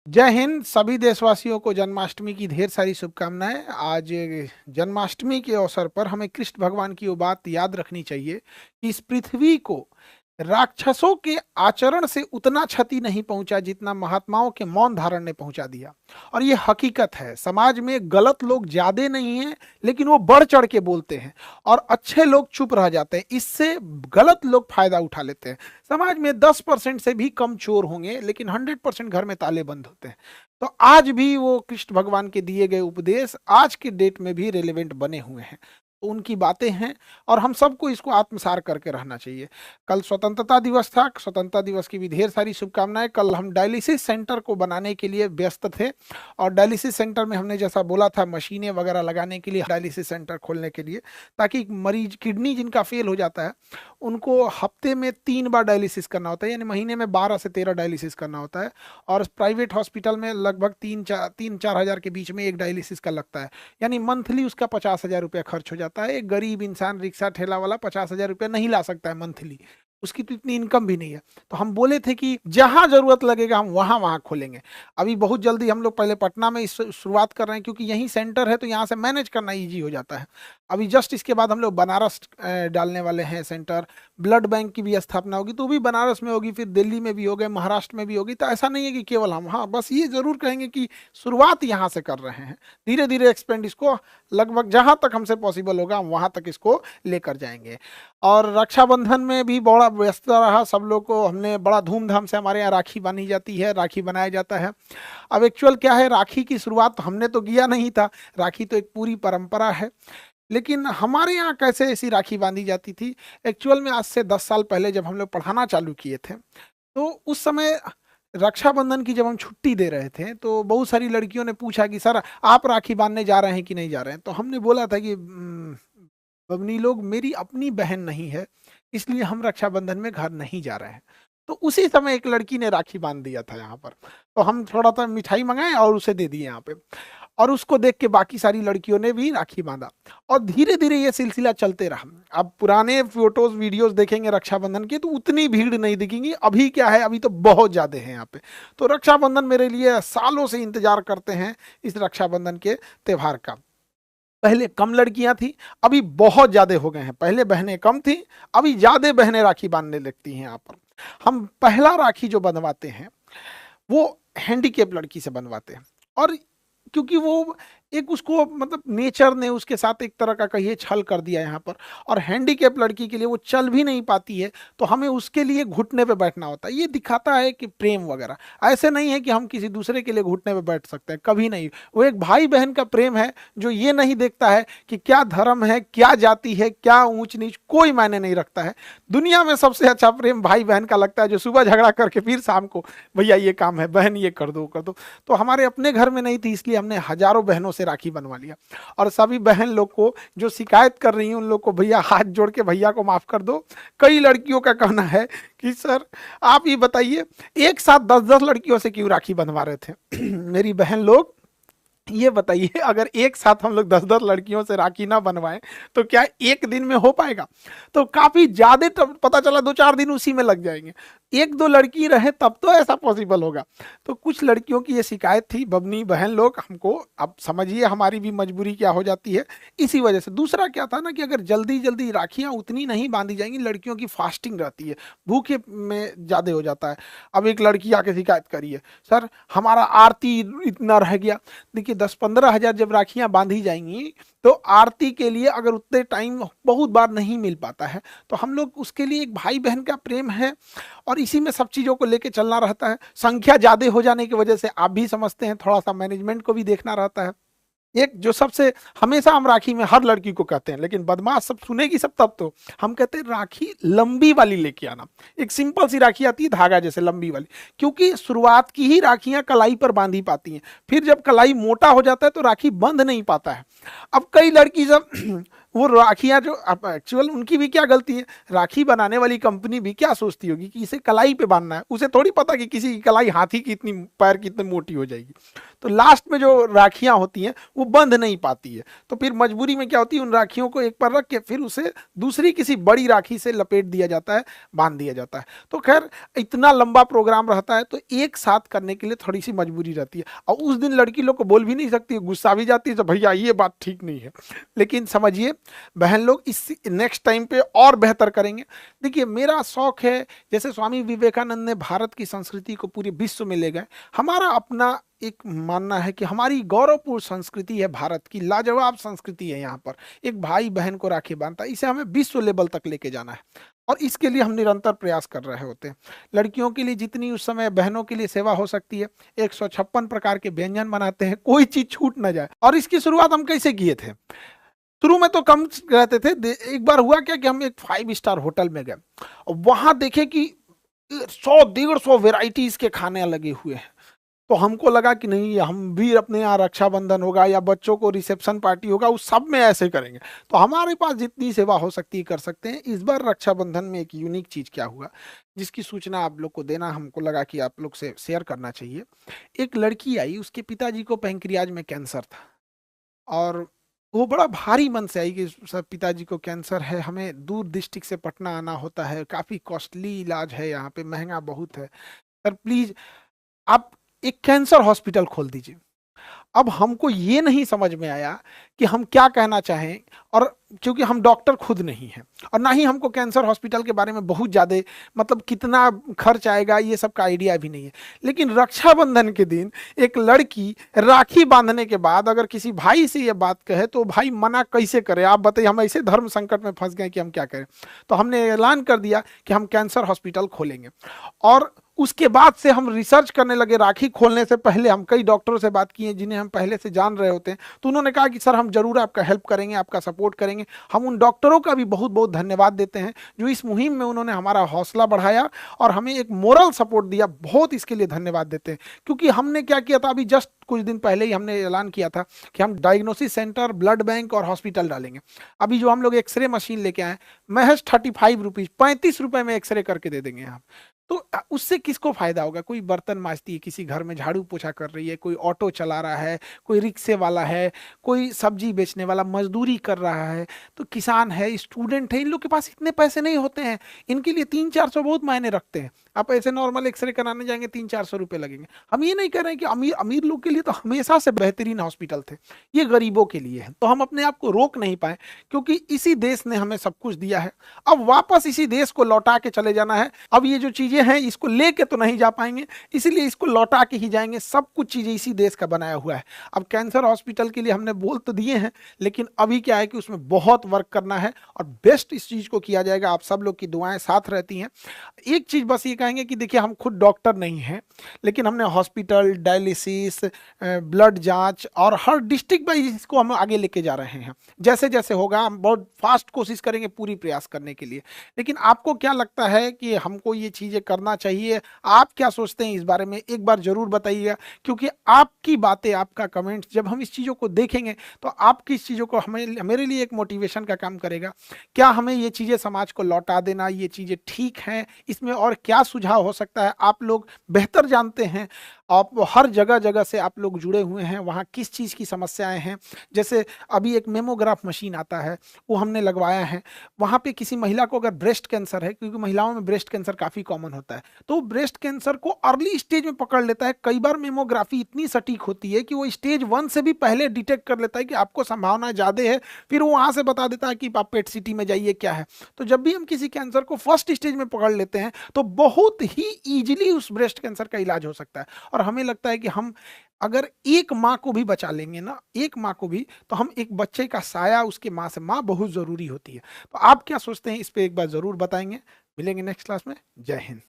जय हिंद। सभी देशवासियों को जन्माष्टमी की ढेर सारी शुभकामनाएं। आज जन्माष्टमी के अवसर पर हमें कृष्ण भगवान की वो बात याद रखनी चाहिए कि इस पृथ्वी को राक्षसों के आचरण से उतना क्षति नहीं पहुंचा जितना महात्माओं के मौन धारण ने पहुंचा दिया। और ये हकीकत है, समाज में गलत लोग ज्यादा नहीं हैं, लेकिन वो बढ़ चढ़ के बोलते हैं और अच्छे लोग चुप रह जाते हैं। इससे गलत लोग फायदा उठा लेते हैं। समाज में 10% से भी कम चोर होंगे, लेकिन 100% घर में ताले बंद होते हैं। तो आज भी वो कृष्ण भगवान के दिए गए उपदेश आज के डेट में भी रेलेवेंट बने हुए हैं। तो उनकी बातें हैं और हम सबको इसको आत्मसार करके रहना चाहिए। कल स्वतंत्रता दिवस था, स्वतंत्रता दिवस की भी ढेर सारी शुभकामनाएं। कल हम डायलिसिस सेंटर को बनाने के लिए व्यस्त थे और डायलिसिस सेंटर में हमने जैसा बोला था मशीनें वगैरह लगाने के लिए, डायलिसिस सेंटर खोलने के लिए, ताकि मरीज किडनी जिनका फेल हो जाता है उनको हफ्ते में 3 बार डायलिसिस करना होता है, यानी महीने में 12 से 13 डायलिसिस करना होता है। और प्राइवेट हॉस्पिटल में लगभग 3-4 हज़ार के बीच में एक डायलिसिस का लगता है, यानी मंथली उसका 50,000 रुपया खर्च हो जाता है। एक गरीब इंसान रिक्शा ठेला वाला 50,000 रुपया नहीं ला सकता है मंथली, उसकी तो इतनी इनकम भी नहीं है। तो हम बोले थे कि जहां जरूरत लगेगा हम वहां वहां खोलेंगे। अभी बहुत जल्दी हम लोग पहले पटना में इस शुरुआत कर रहे हैं, क्योंकि यहीं सेंटर है तो यहाँ से मैनेज करना इजी हो जाता है। अभी जस्ट इसके बाद हम लोग बनारस डालने वाले हैं सेंटर। ब्लड बैंक की भी स्थापना होगी तो वो भी बनारस में होगी, फिर दिल्ली में भी होगी, महाराष्ट्र में भी होगी। तो ऐसा नहीं है कि केवल हम, हाँ बस ये जरूर कहेंगे कि शुरुआत यहाँ से कर रहे हैं। धीरे धीरे एक्सपेंड इसको लगभग जहां तक हमसे पॉसिबल होगा हम वहां तक इसको लेकर जाएंगे। और रक्षाबंधन में भी बड़ा व्यस्त रहा सब लोग को। हमने बड़ा धूमधाम से, हमारे यहाँ राखी बांधी जाती है, राखी बनाया जाता है। अब एक्चुअल क्या है, राखी की शुरुआत तो हमने तो किया नहीं था, राखी तो एक पूरी परंपरा है। लेकिन हमारे यहाँ कैसे ऐसी राखी बांधी जाती थी, एक्चुअल में आज से 10 साल पहले जब हम लोग पढ़ाना चालू किए थे, तो उस समय रक्षाबंधन की जब हम छुट्टी दे रहे थे तो बहुत सारी लड़कियों ने पूछा कि सर आप राखी बांधने जा रहे हैं कि नहीं जा रहे हैं। तो हमने बोला था कि बबनी लोग, मेरी अपनी बहन नहीं है, इसलिए हम रक्षाबंधन में घर नहीं जा रहे हैं। तो उसी समय एक लड़की ने राखी बांध दिया था यहाँ पर, तो हम थोड़ा सा मिठाई मंगाए और उसे दे दिए यहाँ पे। और उसको देख के बाकी सारी लड़कियों ने भी राखी बांधा और धीरे धीरे ये सिलसिला चलते रहा। अब पुराने फोटोज वीडियोस देखेंगे रक्षाबंधन के तो उतनी भीड़ नहीं दिखेंगी। अभी क्या है, अभी तो बहुत ज्यादा है यहाँ पे। तो रक्षाबंधन मेरे लिए सालों से इंतजार करते हैं इस रक्षाबंधन के त्योहार का। पहले कम लड़कियां थी, अभी बहुत ज्यादा हो गए हैं। पहले बहनें कम थी, अभी ज्यादा बहनें राखी बांधने लगती हैं यहाँ पर। हम पहला राखी जो बंधवाते हैं वो हैंडीकेप लड़की से बनवाते हैं। और क्योंकि वो एक उसको मतलब नेचर ने उसके साथ एक तरह का कहिए छल कर दिया यहाँ पर। और हैंडीकेप लड़की के लिए वो चल भी नहीं पाती है, तो हमें उसके लिए घुटने पे बैठना होता है। ये दिखाता है कि प्रेम वगैरह, ऐसे नहीं है कि हम किसी दूसरे के लिए घुटने पे बैठ सकते हैं, कभी नहीं। वो एक भाई बहन का प्रेम है जो ये नहीं देखता है कि क्या धर्म है, क्या जाति है, क्या ऊंच नीच, कोई मायने नहीं रखता है। दुनिया में सबसे अच्छा प्रेम भाई बहन का लगता है, जो सुबह झगड़ा करके फिर शाम को भैया ये काम है, बहन ये कर दो कर दो। तो हमारे अपने घर में नहीं थी, इसलिए हमने हजारों बहनों से राखी बनवा लिया। और सभी बहन लोग को जो शिकायत कर रही हैं उन लोग को भैया हाथ जोड़ के भैया को माफ कर दो। कई लड़कियों का कहना है कि सर आप ये बताइए, एक साथ 10-10 लड़कियों से क्यों राखी बनवा रहे थे? मेरी बहन लोग ये बताइए, अगर एक साथ हम लोग 10-10 लड़कियों से राखी ना बनवाएं तो क्या एक दिन में हो पाएगा? तो काफी ज्यादा पता चला 2-4 दिन उसी में लग जाएंगे। 1-2 लड़की रहे तब तो ऐसा पॉसिबल होगा। तो कुछ लड़कियों की ये शिकायत थी। बबनी बहन लोग, हमको अब समझिए हमारी भी मजबूरी क्या हो जाती है इसी वजह से। दूसरा क्या था ना कि अगर जल्दी जल्दी राखियां उतनी नहीं बांधी जाएंगी, लड़कियों की फास्टिंग रहती है, भूखे में ज्यादा हो जाता है। अब एक लड़की आके शिकायत करी है, सर हमारा आरती इतना रह गया। देखिए 10-15 हजार जब राखियां बांधी जाएंगी तो आरती के लिए अगर उतने टाइम बहुत बार नहीं मिल पाता है, तो हम लोग उसके लिए, एक भाई बहन का प्रेम है और इसी में सब चीजों को लेके चलना रहता है। संख्या ज्यादा हो जाने की वजह से आप भी समझते हैं थोड़ा सा मैनेजमेंट को भी देखना रहता है। एक जो सबसे हमेशा हम राखी में हर लड़की को कहते हैं, लेकिन बदमाश सब सुनेगी सब तब तो हम कहते हैं राखी लंबी वाली लेके आना। एक सिंपल सी राखी आती है धागा जैसे लंबी वाली, क्योंकि शुरुआत की ही राखियां कलाई पर बांधी पाती हैं। फिर जब कलाई मोटा हो जाता है तो राखी बंध नहीं पाता है। अब कई लड़की जब वो राखियां जो, अब एक्चुअल उनकी भी क्या गलती है, राखी बनाने वाली कंपनी भी क्या सोचती होगी कि इसे कलाई पे बांधना है, उसे थोड़ी पता कि किसी की कलाई हाथी की इतनी पैर की इतनी मोटी हो जाएगी। तो लास्ट में जो राखियां होती हैं वो बंध नहीं पाती है, तो फिर मजबूरी में क्या होती है, उन राखियों को एक पर रख के फिर उसे दूसरी किसी बड़ी राखी से लपेट दिया जाता है, बांध दिया जाता है। तो खैर इतना लंबा प्रोग्राम रहता है, तो एक साथ करने के लिए थोड़ी सी मजबूरी रहती है, और उस दिन लड़की लोग को बोल भी नहीं सकती, गुस्सा भी जाती है, तो भैया ये बात ठीक नहीं है। लेकिन समझिए बहन लोग, इस नेक्स्ट टाइम पे और बेहतर करेंगे। देखिए मेरा शौक है, जैसे स्वामी विवेकानंद ने भारत की संस्कृति को पूरे विश्व में ले गए, हमारा अपना एक मानना है कि हमारी गौरवपूर्ण संस्कृति है, भारत की लाजवाब संस्कृति है। यहाँ पर एक भाई बहन को राखी बांधता है, इसे हमें विश्व लेवल तक लेके जाना है, और इसके लिए हम निरंतर प्रयास कर रहे होते हैं। लड़कियों के लिए जितनी उस समय बहनों के लिए सेवा हो सकती है, 156 प्रकार के व्यंजन बनाते हैं, कोई चीज छूट ना जाए। और इसकी शुरुआत हम कैसे किए थे, शुरू में तो कम रहते थे, एक बार हुआ क्या कि हम एक 5 स्टार होटल में गए, और वहां देखे कि 100-150 वेराइटीज के खाने लगे हुए हैं। तो हमको लगा कि नहीं, हम भी अपने यहाँ रक्षाबंधन होगा या बच्चों को रिसेप्शन पार्टी होगा, उस सब में ऐसे करेंगे। तो हमारे पास जितनी सेवा हो सकती है कर सकते हैं। इस बार रक्षाबंधन में एक यूनिक चीज क्या हुआ, जिसकी सूचना आप लोग को देना हमको लगा कि आप लोग से शेयर करना चाहिए। एक लड़की आई, उसके पिताजी को पैंक्रियाज में कैंसर था, और वो बड़ा भारी मन से आई कि सर पिताजी को कैंसर है, हमें दूर डिस्ट्रिक्ट से पटना आना होता है, काफी कॉस्टली इलाज है, यहाँ पे महंगा बहुत है, सर प्लीज आप एक कैंसर हॉस्पिटल खोल दीजिए। अब हमको ये नहीं समझ में आया कि हम क्या कहना चाहें, और क्योंकि हम डॉक्टर खुद नहीं हैं, और ना ही हमको कैंसर हॉस्पिटल के बारे में बहुत ज़्यादा मतलब कितना खर्च आएगा ये सब का आइडिया भी नहीं है। लेकिन रक्षाबंधन के दिन एक लड़की राखी बांधने के बाद अगर किसी भाई से ये बात कहे तो भाई मना कैसे करे, आप बताइए। हम ऐसे धर्म संकट में फंस गए कि हम क्या करें। तो हमने ऐलान कर दिया कि हम कैंसर हॉस्पिटल खोलेंगे, और उसके बाद से हम रिसर्च करने लगे। राखी खोलने से पहले हम कई डॉक्टरों से बात की है जिन्हें हम पहले से जान रहे होते हैं, तो उन्होंने कहा कि सर हम जरूर आपका हेल्प करेंगे, आपका सपोर्ट करेंगे। हम उन डॉक्टरों का भी बहुत बहुत धन्यवाद देते हैं जो इस मुहिम में उन्होंने हमारा हौसला बढ़ाया और हमें एक मोरल सपोर्ट दिया, बहुत इसके लिए धन्यवाद देते हैं। क्योंकि हमने क्या किया था, अभी जस्ट कुछ दिन पहले ही हमने ऐलान किया था कि हम डायग्नोसिस सेंटर, ब्लड बैंक और हॉस्पिटल डालेंगे। अभी जो हम लोग एक्सरे मशीन लेके आए, महज 35 रुपीज, 35 रुपए में एक्सरे करके दे देंगे आप। तो उससे किसको फायदा होगा, कोई बर्तन मांजती है, किसी घर में झाड़ू पोछा कर रही है, कोई ऑटो चला रहा है, कोई रिक्शे वाला है, कोई सब्जी बेचने वाला मजदूरी कर रहा है, तो किसान है, स्टूडेंट है, इन लोग के पास इतने पैसे नहीं होते हैं, इनके लिए 300-400 बहुत मायने रखते हैं। आप ऐसे नॉर्मल एक्सरे कराने जाएंगे 300-400 रुपए लगेंगे। हम ये नहीं कह रहे हैं कि अमीर अमीर लोग के लिए तो हमेशा से बेहतरीन हॉस्पिटल थे, ये गरीबों के लिए है। तो हम अपने आप को रोक नहीं पाए, क्योंकि इसी देश ने हमें सब कुछ दिया है, अब वापस इसी देश को लौटा के चले जाना है। अब ये जो चीजें हैं इसको लेके तो नहीं जा पाएंगे, इसीलिए इसको लौटा के ही जाएंगे। सब कुछ चीजें इसी देश का बनाया हुआ है। अब कैंसर हॉस्पिटल के लिए हमने बोल तो दिए हैं, लेकिन अभी क्या है कि उसमें बहुत वर्क करना है और बेस्ट इस चीज को किया जाएगा। आप सब लोग की दुआएं साथ रहती हैं। एक चीज बस ये कहेंगे कि देखिए हम खुद डॉक्टर नहीं हैं, लेकिन हमने हॉस्पिटल, डायलिसिस, ब्लड जांच और हर डिस्ट्रिक्ट वाइज इसको हम आगे लेके जा रहे हैं। जैसे जैसे होगा हम बहुत फास्ट कोशिश करेंगे पूरी प्रयास करने के लिए। लेकिन आपको क्या लगता है कि हमको ये चीजें करना चाहिए, आप क्या सोचते हैं इस बारे में, एक बार जरूर बताइएगा। क्योंकि आपकी बातें, आपका कमेंट जब हम इस चीजों को देखेंगे तो आपकी इस चीजों को हमें, मेरे लिए एक मोटिवेशन का काम करेगा। क्या हमें ये चीजें समाज को लौटा देना, ये चीजें ठीक हैं, इसमें और क्या सुझाव हो सकता है, आप लोग बेहतर जानते हैं। आप हर जगह जगह से आप लोग जुड़े हुए हैं, वहाँ किस चीज़ की समस्याएं हैं। जैसे अभी एक मेमोग्राफ मशीन आता है, वो हमने लगवाया है। वहाँ पे किसी महिला को अगर ब्रेस्ट कैंसर है, क्योंकि महिलाओं में ब्रेस्ट कैंसर काफ़ी कॉमन होता है, तो ब्रेस्ट कैंसर को अर्ली स्टेज में पकड़ लेता है। कई बार मेमोग्राफी इतनी सटीक होती है कि वो स्टेज 1 से भी पहले डिटेक्ट कर लेता है कि आपको संभावना ज़्यादा है, फिर वो वहाँ से बता देता है कि आप पेट सिटी में जाइए क्या है। तो जब भी हम किसी कैंसर को फर्स्ट स्टेज में पकड़ लेते हैं तो बहुत ही ईजिली उस ब्रेस्ट कैंसर का इलाज हो सकता है। और हमें लगता है कि हम अगर एक माँ को भी बचा लेंगे ना, एक माँ को भी, तो हम एक बच्चे का साया उसके माँ से, माँ बहुत ज़रूरी होती है। तो आप क्या सोचते हैं इस पे एक बार ज़रूर बताएंगे। मिलेंगे नेक्स्ट क्लास में। जय हिंद।